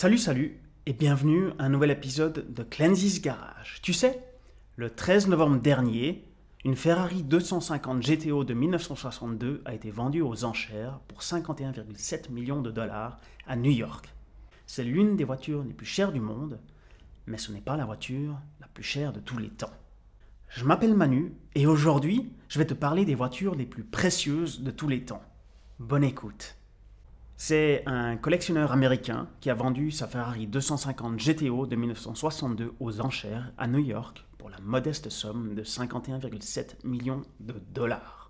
Salut et bienvenue à un nouvel épisode de Clancy's Garage. Tu sais, le 13 novembre dernier, une Ferrari 250 GTO de 1962 a été vendue aux enchères pour 51,7 millions de dollars à New York. C'est l'une des voitures les plus chères du monde, mais ce n'est pas la voiture la plus chère de tous les temps. Je m'appelle Manu et aujourd'hui, je vais te parler des voitures les plus précieuses de tous les temps. Bonne écoute. C'est un collectionneur américain qui a vendu sa Ferrari 250 GTO de 1962 aux enchères à New York pour la modeste somme de 51,7 millions de dollars.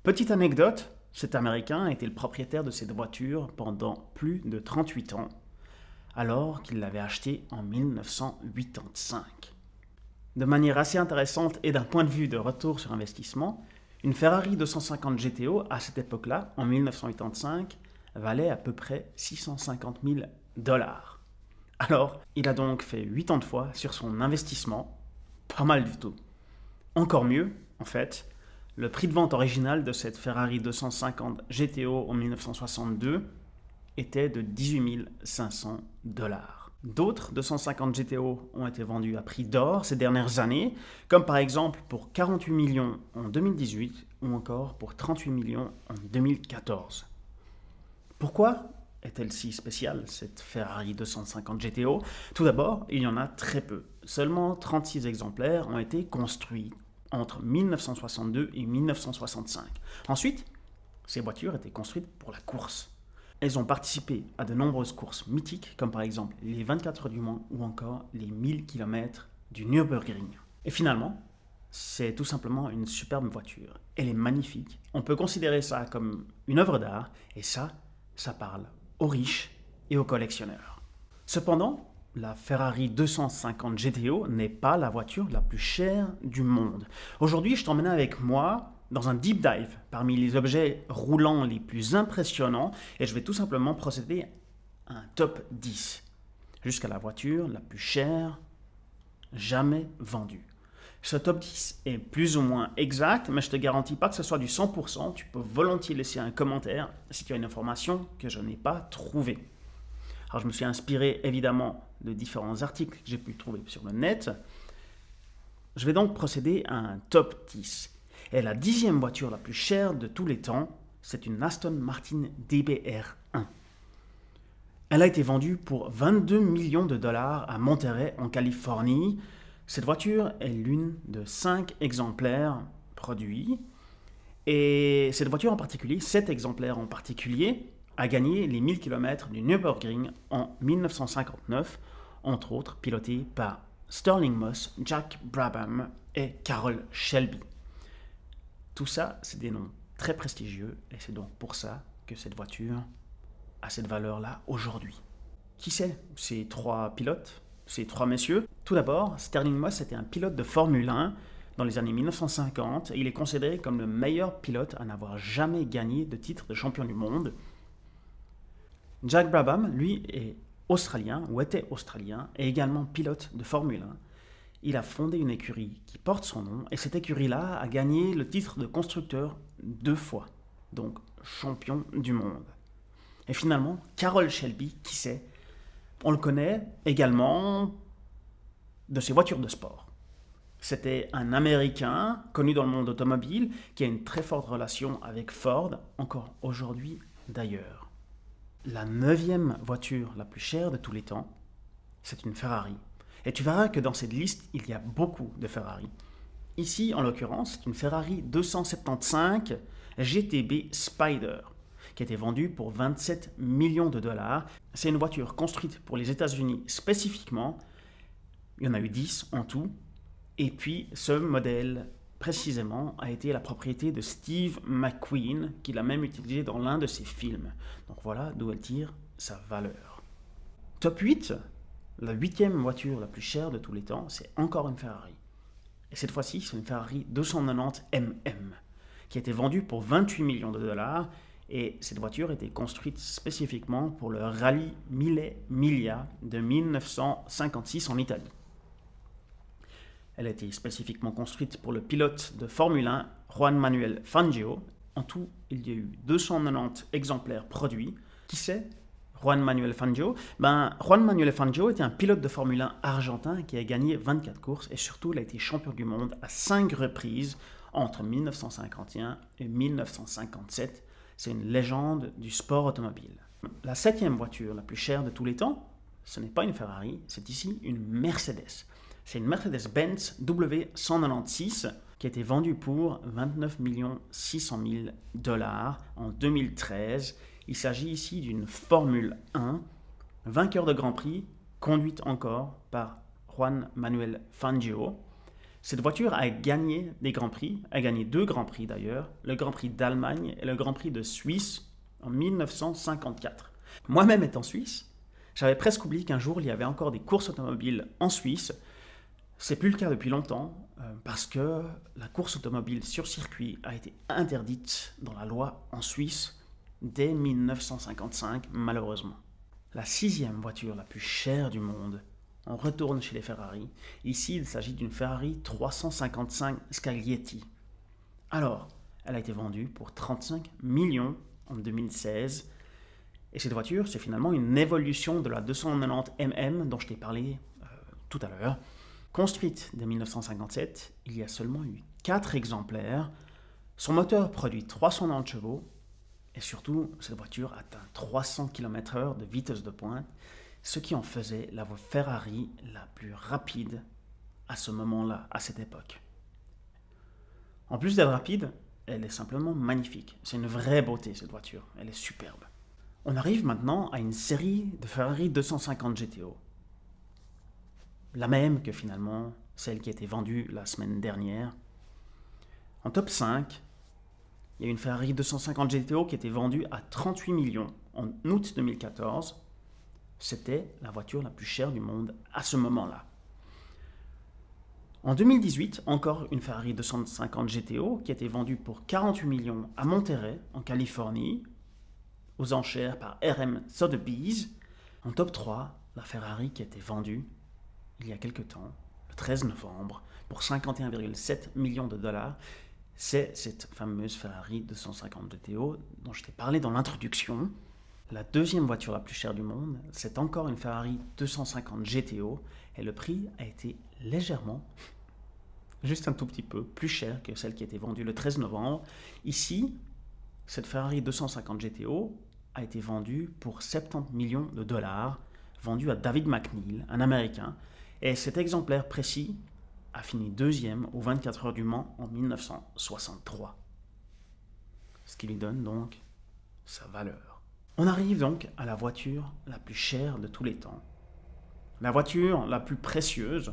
Petite anecdote, cet Américain était le propriétaire de cette voiture pendant plus de 38 ans, alors qu'il l'avait achetée en 1985. De manière assez intéressante et d'un point de vue de retour sur investissement, une Ferrari 250 GTO à cette époque-là, en 1985, valait à peu près 650 000 dollars. Alors, il a donc fait 80 de fois sur son investissement, pas mal du tout. Encore mieux, en fait, le prix de vente original de cette Ferrari 250 GTO en 1962 était de 18 500 dollars. D'autres 250 GTO ont été vendus à prix d'or ces dernières années, comme par exemple pour 48 millions en 2018 ou encore pour 38 millions en 2014. Pourquoi est-elle si spéciale, cette Ferrari 250 GTO? Tout d'abord, il y en a très peu. Seulement 36 exemplaires ont été construits entre 1962 et 1965. Ensuite, ces voitures étaient construites pour la course. Elles ont participé à de nombreuses courses mythiques, comme par exemple les 24 heures du Mans ou encore les 1000 km du Nürburgring. Et finalement, c'est tout simplement une superbe voiture. Elle est magnifique. On peut considérer ça comme une œuvre d'art, et ça parle aux riches et aux collectionneurs. Cependant, la Ferrari 250 GTO n'est pas la voiture la plus chère du monde. Aujourd'hui, je t'emmène avec moi dans un deep dive parmi les objets roulants les plus impressionnants et je vais tout simplement procéder à un top 10 jusqu'à la voiture la plus chère jamais vendue. Ce top 10 est plus ou moins exact, mais je ne te garantis pas que ce soit du 100%. Tu peux volontiers laisser un commentaire si tu as une information que je n'ai pas trouvée. Alors, je me suis inspiré évidemment de différents articles que j'ai pu trouver sur le net. Je vais donc procéder à un top 10. Et la 10e voiture la plus chère de tous les temps, c'est une Aston Martin DBR1. Elle a été vendue pour 22 millions de dollars à Monterey, en Californie. Cette voiture est l'une de 5 exemplaires produits. Et cette voiture en particulier, cet exemplaire en particulier, a gagné les 1000 km du Nürburgring en 1959, entre autres piloté par Stirling Moss, Jack Brabham et Carroll Shelby. Tout ça, c'est des noms très prestigieux et c'est donc pour ça que cette voiture a cette valeur-là aujourd'hui. Qui c'est ces 3 pilotes? Ces 3 messieurs. Tout d'abord, Stirling Moss était un pilote de Formule 1 dans les années 1950 et il est considéré comme le meilleur pilote à n'avoir jamais gagné de titre de champion du monde. Jack Brabham, lui, est australien ou était australien et également pilote de Formule 1. Il a fondé une écurie qui porte son nom et cette écurie-là a gagné le titre de constructeur 2 fois, donc champion du monde. Et finalement, Carroll Shelby, qui c'est? On le connaît également de ses voitures de sport. C'était un Américain connu dans le monde automobile qui a une très forte relation avec Ford, encore aujourd'hui d'ailleurs. La 9e voiture la plus chère de tous les temps, c'est une Ferrari. Et tu verras que dans cette liste, il y a beaucoup de Ferrari. Ici, en l'occurrence, c'est une Ferrari 275 GTB Spider, qui a été vendue pour 27 millions de dollars. C'est une voiture construite pour les États-Unis spécifiquement. Il y en a eu 10 en tout. Et puis, ce modèle, précisément, a été la propriété de Steve McQueen, qui l'a même utilisé dans l'un de ses films. Donc voilà d'où elle tire sa valeur. Top 8, la 8e voiture la plus chère de tous les temps, c'est encore une Ferrari. Et cette fois-ci, c'est une Ferrari 290 MM, qui a été vendue pour 28 millions de dollars. Et cette voiture était construite spécifiquement pour le Rallye Mille Miglia de 1956 en Italie. Elle a été spécifiquement construite pour le pilote de Formule 1, Juan Manuel Fangio. En tout, il y a eu 290 exemplaires produits. Qui c'est? Juan Manuel Fangio. Juan Manuel Fangio était un pilote de Formule 1 argentin qui a gagné 24 courses et surtout il a été champion du monde à 5 reprises entre 1951 et 1957. C'est une légende du sport automobile. La 7e voiture la plus chère de tous les temps, ce n'est pas une Ferrari, c'est ici une Mercedes. C'est une Mercedes-Benz W196 qui a été vendue pour 29 600 000 $ en 2013. Il s'agit ici d'une Formule 1, vainqueur de Grand Prix, conduite encore par Juan Manuel Fangio. Cette voiture a gagné des Grands Prix, a gagné 2 Grands Prix d'ailleurs, le Grand Prix d'Allemagne et le Grand Prix de Suisse en 1954. Moi-même étant suisse, j'avais presque oublié qu'un jour il y avait encore des courses automobiles en Suisse. C'est plus le cas depuis longtemps parce que la course automobile sur circuit a été interdite dans la loi en Suisse dès 1955, malheureusement. La 6e voiture la plus chère du monde, on retourne chez les Ferrari. Ici, il s'agit d'une Ferrari 355 Scaglietti. Alors, elle a été vendue pour 35 millions en 2016. Et cette voiture, c'est finalement une évolution de la 290 MM dont je t'ai parlé tout à l'heure. Construite dès 1957, il y a seulement eu 4 exemplaires. Son moteur produit 390 chevaux et surtout, cette voiture atteint 300 km/h de vitesse de pointe, ce qui en faisait la Ferrari la plus rapide à ce moment-là, à cette époque. En plus d'être rapide, elle est simplement magnifique. C'est une vraie beauté cette voiture, elle est superbe. On arrive maintenant à une série de Ferrari 250 GTO. La même que finalement celle qui a été vendue la semaine dernière. En top 5, il y a une Ferrari 250 GTO qui a été vendue à 38 millions en août 2014. C'était la voiture la plus chère du monde à ce moment-là. En 2018, encore une Ferrari 250 GTO qui a été vendue pour 48 millions à Monterey, en Californie, aux enchères par RM Sotheby's. En top 3, la Ferrari qui a été vendue il y a quelque temps, le 13 novembre, pour 51,7 millions de $. C'est cette fameuse Ferrari 250 GTO dont je t'ai parlé dans l'introduction. La 2e voiture la plus chère du monde, c'est encore une Ferrari 250 GTO et le prix a été légèrement, juste un tout petit peu, plus cher que celle qui a été vendue le 13 novembre. Ici, cette Ferrari 250 GTO a été vendue pour 70 millions de $, vendue à David McNeil, un Américain, et cet exemplaire précis a fini 2e aux 24 heures du Mans en 1963. Ce qui lui donne donc sa valeur. On arrive donc à la voiture la plus chère de tous les temps. La voiture la plus précieuse,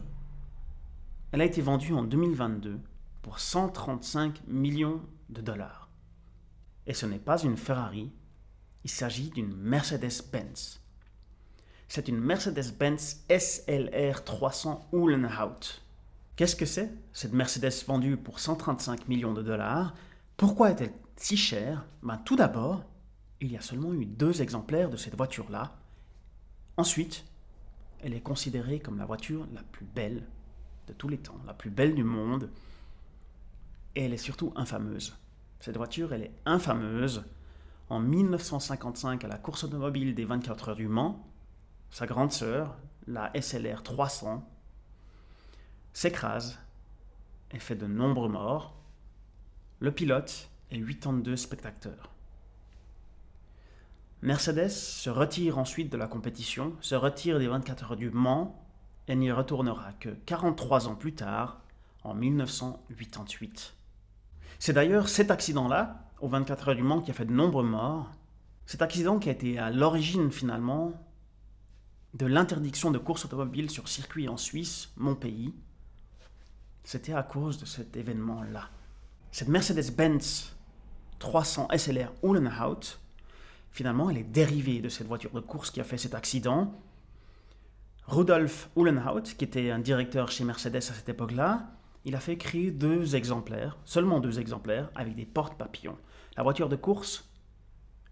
elle a été vendue en 2022 pour 135 millions de $. Et ce n'est pas une Ferrari, il s'agit d'une Mercedes-Benz. C'est une Mercedes-Benz SLR 300 Uhlenhaut. Qu'est-ce que c'est, cette Mercedes vendue pour 135 millions de $? Pourquoi est-elle si chère? Tout d'abord, il y a seulement eu 2 exemplaires de cette voiture-là. Ensuite, elle est considérée comme la voiture la plus belle de tous les temps, la plus belle du monde. Et elle est surtout infameuse. Cette voiture, elle est infameuse. En 1955, à la course automobile des 24 heures du Mans, sa grande sœur, la SLR 300, s'écrase et fait de nombreux morts. Le pilote et 82 spectateurs. Mercedes se retire ensuite de la compétition, se retire des 24 heures du Mans et n'y retournera que 43 ans plus tard, en 1988. C'est d'ailleurs cet accident-là, aux 24 heures du Mans, qui a fait de nombreux morts. Cet accident qui a été à l'origine finalement de l'interdiction de course automobile sur circuit en Suisse, mon pays. C'était à cause de cet événement-là. Cette Mercedes-Benz 300 SLR Uhlenhaut, finalement, elle est dérivée de cette voiture de course qui a fait cet accident. Rudolf Uhlenhaut, qui était un directeur chez Mercedes à cette époque-là, il a fait créer 2 exemplaires, seulement 2 exemplaires, avec des portes papillons. La voiture de course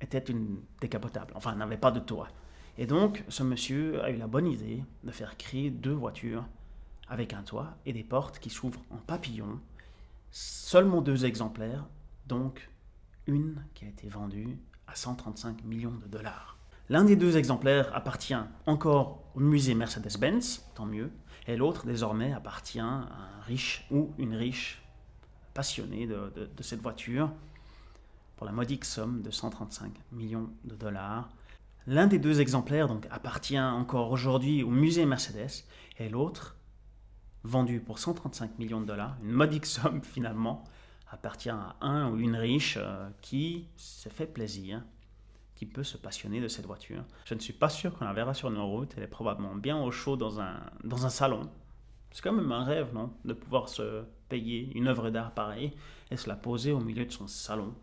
était une décapotable, enfin, elle n'avait pas de toit. Et donc, ce monsieur a eu la bonne idée de faire créer 2 voitures avec un toit et des portes qui s'ouvrent en papillon. Seulement 2 exemplaires, donc une qui a été vendue à 135 millions de $. L'un des deux exemplaires appartient encore au musée Mercedes-Benz, tant mieux, et l'autre désormais appartient à un riche ou une riche passionnée de cette voiture pour la modique somme de 135 millions de dollars. L'un des deux exemplaires donc appartient encore aujourd'hui au musée Mercedes et l'autre, vendu pour 135 millions de dollars, une modique somme finalement, appartient à un ou une riche qui s'est fait plaisir, qui peut se passionner de cette voiture. Je ne suis pas sûr qu'on la verra sur nos routes, elle est probablement bien au chaud dans un salon. C'est quand même un rêve, non? De pouvoir se payer une œuvre d'art pareille et se la poser au milieu de son salon.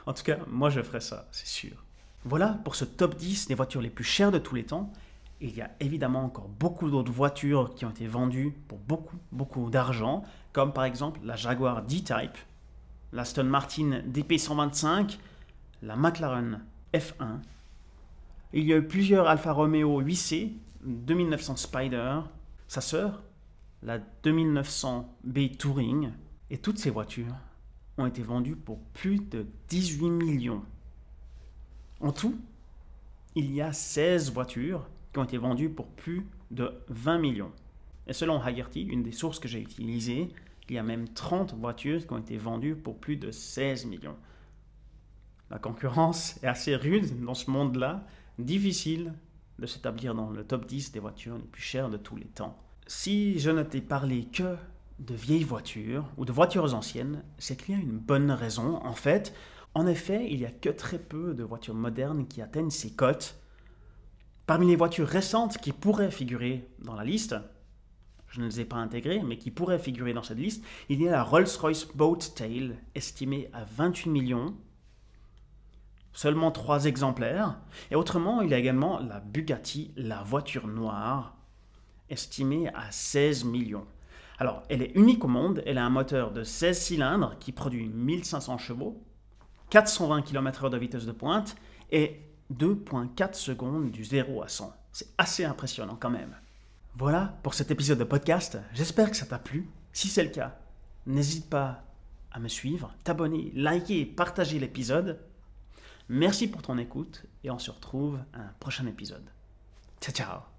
En tout cas, moi je ferais ça, c'est sûr. Voilà pour ce top 10 des voitures les plus chères de tous les temps. Il y a évidemment encore beaucoup d'autres voitures qui ont été vendues pour beaucoup d'argent, comme par exemple la Jaguar D-Type, l'Aston Martin DP125, la McLaren F1. Il y a eu plusieurs Alfa Romeo 8C, 2900 Spider, sa sœur, la 2900 B Touring, et toutes ces voitures ont été vendues pour plus de 18 millions. En tout, il y a 16 voitures qui ont été vendues pour plus de 20 millions. Et selon Hagerty, une des sources que j'ai utilisées, il y a même 30 voitures qui ont été vendues pour plus de 16 millions. La concurrence est assez rude dans ce monde-là, difficile de s'établir dans le top 10 des voitures les plus chères de tous les temps. Si je ne t'ai parlé que de vieilles voitures ou de voitures anciennes, c'est qu'il y a une bonne raison. En effet, il n'y a que très peu de voitures modernes qui atteignent ces cotes. Parmi les voitures récentes qui pourraient figurer dans la liste, je ne les ai pas intégrées, mais qui pourraient figurer dans cette liste, il y a la Rolls-Royce Boat Tail, estimée à 28 millions, seulement 3 exemplaires. Et autrement, il y a également la Bugatti, la voiture noire, estimée à 16 millions. Alors, elle est unique au monde, elle a un moteur de 16 cylindres qui produit 1500 chevaux, 420 km/h de vitesse de pointe et 2,4 secondes du 0 à 100. C'est assez impressionnant quand même. Voilà pour cet épisode de podcast, j'espère que ça t'a plu. Si c'est le cas, n'hésite pas à me suivre, t'abonner, liker et partager l'épisode. Merci pour ton écoute et on se retrouve à un prochain épisode. Ciao ciao.